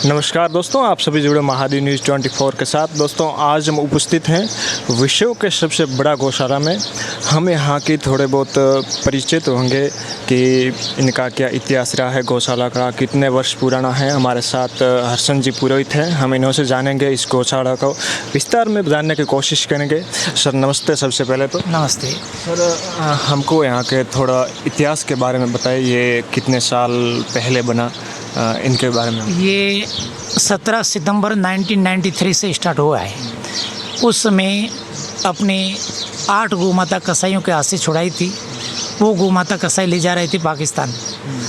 नमस्कार दोस्तों, आप सभी जुड़े महादेव न्यूज़ 24 के साथ। दोस्तों, आज हम उपस्थित हैं विश्व के सबसे बड़ा गौशाला में। हम यहाँ की थोड़े बहुत परिचित होंगे कि इनका क्या इतिहास रहा है, गौशाला का कितने वर्ष पुराना है। हमारे साथ हर्षन जी पुरोहित हैं, हम इन्हों से जानेंगे, इस गौशाला को विस्तार में जानने की कोशिश करेंगे। सर नमस्ते। सबसे पहले तो नमस्ते सर, हमको यहाँ के थोड़ा इतिहास के बारे में बताइए, ये कितने साल पहले बना, इनके बारे में। ये 17 सितंबर 1993 से स्टार्ट हुआ है। उस समय अपने 8 गोमाता कसाईयों के हाथ से छुड़ाई थी। वो गोमाता कसाई ले जा रहे थे पाकिस्तान,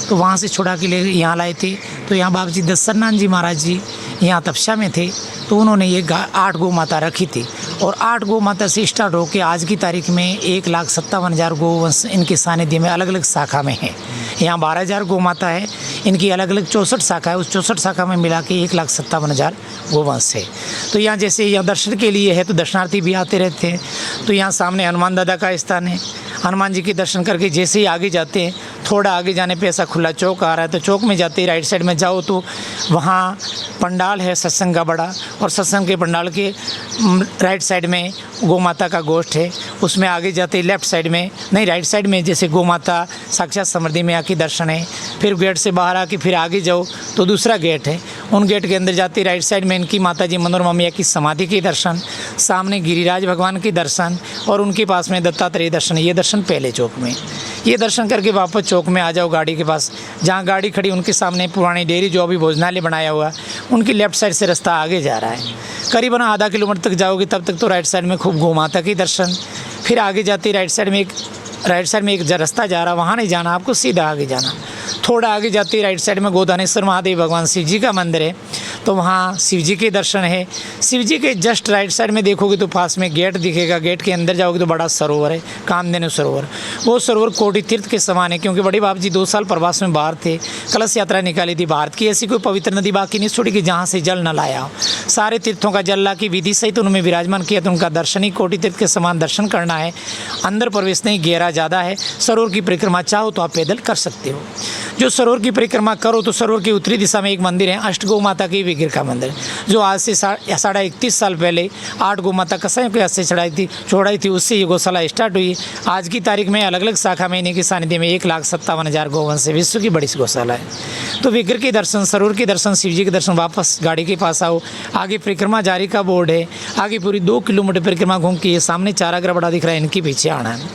तो वहाँ से छुड़ा के ले यहाँ लाए थे। तो यहाँ बाबा जी दस्सरनाथ जी महाराज जी यहाँ तपस्या में थे, तो उन्होंने ये 8 गोमाता रखी थी। और 8 गोमाता से स्टार्ट होकर आज की तारीख में 1,57,000 गोवंश इनके सानिध्य में अलग अलग शाखा में है। यहाँ 12,000 गोमाता है, इनकी अलग अलग 64 शाखा है। उस 64 शाखा में मिला के 1,57,000 गोवंश है। तो यहाँ जैसे यहाँ दर्शन के लिए है, तो दर्शनार्थी भी आते रहते हैं। तो यहाँ सामने हनुमान दादा का स्थान है। हनुमान जी के दर्शन करके जैसे ही आगे जाते हैं, थोड़ा आगे जाने पे ऐसा खुला चौक आ रहा है, तो चौक में जाते ही राइट साइड में जाओ तो वहाँ पंडाल है सत्संग का बड़ा, और सत्संग के पंडाल के राइट साइड में गोमाता का गोष्ठ है। उसमें आगे जाते ही लेफ्ट साइड में नहीं, राइट साइड में जैसे गोमाता साक्षात समृद्धि में आके दर्शन है। फिर गेट से बाहर आके फिर आगे जाओ तो दूसरा गेट है। उन गेट के अंदर जाते राइट साइड में इनकी माता जी मनोरमा मैया की समाधि के दर्शन, सामने गिरिराज भगवान के दर्शन, और उनके पास में दत्तात्रेय दर्शन। ये दर्शन पहले चौक में। ये दर्शन करके वापस चौक में आ जाओ गाड़ी के पास, जहाँ गाड़ी खड़ी उनके सामने पुरानी डेयरी जो अभी भोजनालय बनाया हुआ, उनकी लेफ्ट साइड से रास्ता आगे जा रहा है। करीबन आधा किलोमीटर तक जाओगे तब तक तो राइट साइड में खूब गोमाता के दर्शन। फिर आगे जाते राइट साइड में एक रास्ता जा रहा, वहाँ नहीं जाना आपको, सीधा आगे जाना। थोड़ा आगे जाते राइट साइड में गोदानेश्वर महादेव भगवान शिव जी का मंदिर है, तो वहाँ शिव जी के दर्शन है। शिव जी के जस्ट राइट साइड में देखोगे तो पास में गेट दिखेगा। गेट के अंदर जाओगे तो बड़ा सरोवर है, कामधेनु सरोवर। वो सरोवर कोटि तीर्थ के समान है, क्योंकि बड़े बाबा जी 2 साल प्रवास में बाहर थे, कलश यात्रा निकाली थी। भारत की ऐसी कोई पवित्र नदी बाकी नहीं छोड़ी कि जहाँ से जल न लाया हो। सारे तीर्थों का जल ला की विधि सहित उन्होंने विराजमान किया, तो उनका दर्शन ही कोटि तीर्थ के समान दर्शन करना है। अंदर प्रवेश नहीं, गहरा ज़्यादा है। सरोवर की परिक्रमा चाहो तो आप पैदल कर सकते हो। जो सरोवर की परिक्रमा करो तो सरोवर की उत्तरी दिशा में एक मंदिर है, अष्ट गौ माता की विग्रह का मंदिर, जो आज से 31 साल पहले 8 गौ माता कसाईयों के हाथ से छोड़ाई थी। उससे ये गौशाला स्टार्ट हुई। आज की तारीख में अलग अलग शाखा में इन्हीं के सानिध्य में 1,57,000 गोवंश से विश्व की बड़ी गौशाला है। तो विग्रह के दर्शन, सरोवर के दर्शन, शिव जी के दर्शन, वापस गाड़ी के पास आओ। आगे परिक्रमा जारी का बोर्ड है, आगे पूरी 2 किलोमीटर परिक्रमा घूम के ये सामने चारागाह बड़ा दिख रहा है, इनके पीछे आना है।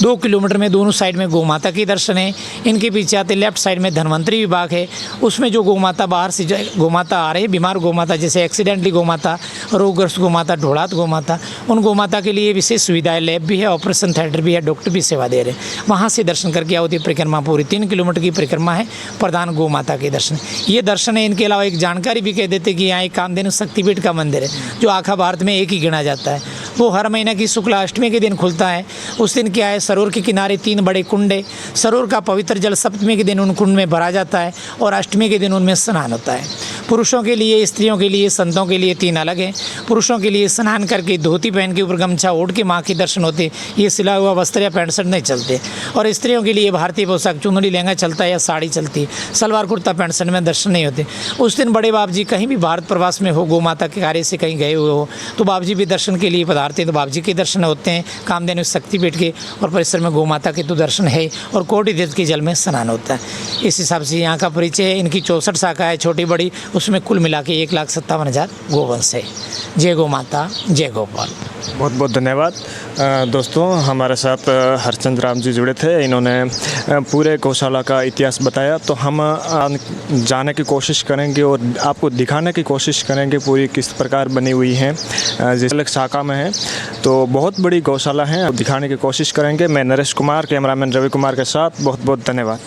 2 किलोमीटर में दोनों साइड में गोमाता के दर्शन है। इनके पीछे आते लेफ्ट साइड में धन्वंतरी विभाग है। उसमें जो गोमाता बाहर से गोमाता आ रहे हैं, बीमार गोमाता, जैसे एक्सीडेंटली गोमाता, रोगग्रस्त गोमाता, ढोड़ात गोमाता, उन गोमाता के लिए विशेष सुविधाएं, लैब भी है, ऑपरेशन थिएटर भी है, डॉक्टर भी सेवा दे रहे हैं। वहाँ से दर्शन करके आओ। होती परिक्रमा पूरी 3 किलोमीटर की परिक्रमा है, प्रधान गोमाता के दर्शन। ये दर्शन है। इनके अलावा एक जानकारी भी कह देते कि यहाँ एक कामधेनु शक्तिपीठ का मंदिर है, जो आखा भारत में एक ही गिना जाता है। वो हर महीने की शुक्ला अष्टमी के दिन खुलता है। उस दिन क्या है, सरोवर के किनारे 3 बड़े कुंड है। सरोवर का पवित्र जल सप्तमी के दिन उन कुंड में भरा जाता है, और अष्टमी के दिन उनमें स्नान होता है। पुरुषों के लिए, स्त्रियों के लिए, संतों के लिए 3 अलग हैं। पुरुषों के लिए स्नान करके धोती पहन के ऊपर गमछा ओढ़ के माँ के दर्शन होते। ये सिला हुआ वस्त्र या पैंट शर्ट नहीं चलते। और स्त्रियों के लिए भारतीय पोशाक चुनरी लहंगा चलता है या साड़ी चलती है। सलवार कुर्ता पैंट शर्ट में दर्शन नहीं होते। उस दिन बड़े बाप जी कहीं भी भारत प्रवास में हो, गोमाता के कार्य से कहीं गए हुए हो, तो बाप जी भी दर्शन के लिए पधारते हैं। तो बाप जी के दर्शन होते हैं कामधेनु शक्तिपीठ के, और परिसर में गोमाता के तो दर्शन है, और कोटि तीर्थ के जल में स्नान होता है। इस हिसाब से यहाँ का परिचय है। इनकी 64 शाखा है, छोटी बड़ी, उसमें कुल मिला के 1,57,000 गोवंश है। जय गौ माता, जय गोपाल। बहुत बहुत धन्यवाद। दोस्तों, हमारे साथ हरचंद राम जी जुड़े थे। इन्होंने पूरे गौशाला का इतिहास बताया, तो हम जाने की कोशिश करेंगे और आपको दिखाने की कोशिश करेंगे पूरी किस प्रकार बनी हुई है, जिस अलग शाखा में है। तो बहुत बड़ी गौशाला है, दिखाने की कोशिश करेंगे। मैं नरेश कुमार, कैमरामैन रवि कुमार के साथ। बहुत बहुत धन्यवाद।